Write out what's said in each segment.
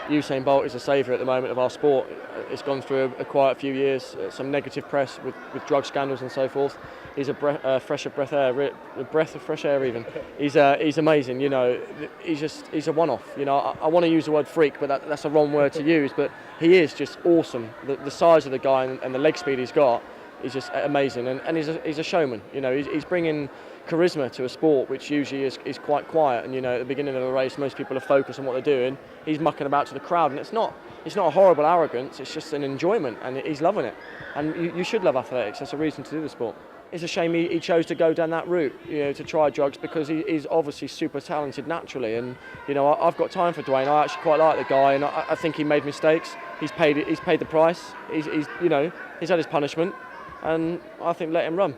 Usain Bolt is a saviour at the moment of our sport. It's gone through a quiet few years, some negative press with drug scandals and so forth. He's a breath of fresh air even. He's amazing, you know. He's a one-off, you know. I want to use the word freak, but that's a wrong word to use. But he is just awesome. The size of the guy and the leg speed he's got is just amazing. And he's a showman, you know. He's bringing charisma to a sport which usually is quite quiet. And you know, at the beginning of a race, most people are focused on what they're doing. He's mucking about to the crowd, and it's not a horrible arrogance. It's just an enjoyment, and he's loving it. And you should love athletics. That's a reason to do the sport. It's a shame he chose to go down that route, you know, to try drugs, because he's obviously super talented naturally. And you know, I've got time for Dwain. I actually quite like the guy, and I think he made mistakes. He's paid the price. He's had his punishment, and I think let him run.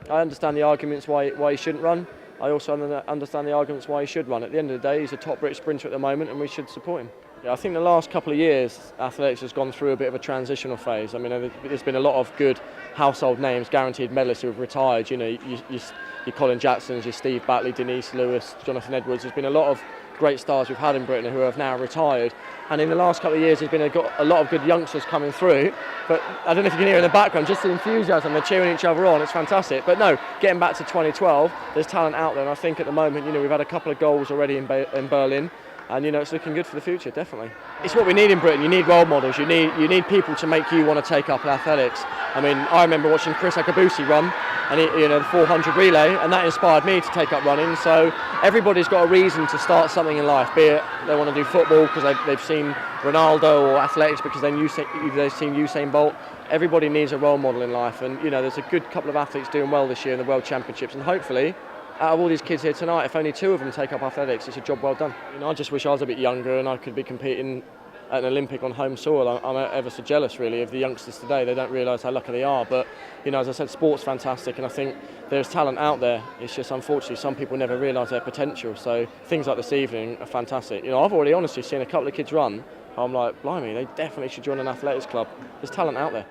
I understand the arguments why he shouldn't run. I also understand the arguments why he should run. At the end of the day, he's a top British sprinter at the moment, and we should support him. Yeah, I think the last couple of years, athletics has gone through a bit of a transitional phase. I mean, there's been a lot of good household names, guaranteed medalists who have retired. You know, your Colin Jacksons, your Steve Batley, Denise Lewis, Jonathan Edwards. There's been a lot of great stars we've had in Britain who have now retired. And in the last couple of years, there's been a lot of good youngsters coming through. But I don't know if you can hear in the background, just the enthusiasm, they're cheering each other on. It's fantastic. But no, getting back to 2012, there's talent out there. And I think at the moment, you know, we've had a couple of goals already in Berlin. And you know, it's looking good for the future, definitely. It's what we need in Britain. You need role models. You need people to make you want to take up athletics. I mean, I remember watching Chris Akabusi run, and the 400 relay, and that inspired me to take up running. So everybody's got a reason to start something in life. Be it they want to do football because they've seen Ronaldo, or athletics because they've seen Usain Bolt. Everybody needs a role model in life, and you know, there's a good couple of athletes doing well this year in the World Championships, and hopefully, out of all these kids here tonight, if only 2 of them take up athletics, it's a job well done. You know, I just wish I was a bit younger and I could be competing at an Olympic on home soil. I'm ever so jealous, really, of the youngsters today. They don't realise how lucky they are. But, you know, as I said, sport's fantastic, and I think there's talent out there. It's just, unfortunately, some people never realise their potential. So things like this evening are fantastic. You know, I've already honestly seen a couple of kids run. I'm like, blimey, they definitely should join an athletics club. There's talent out there.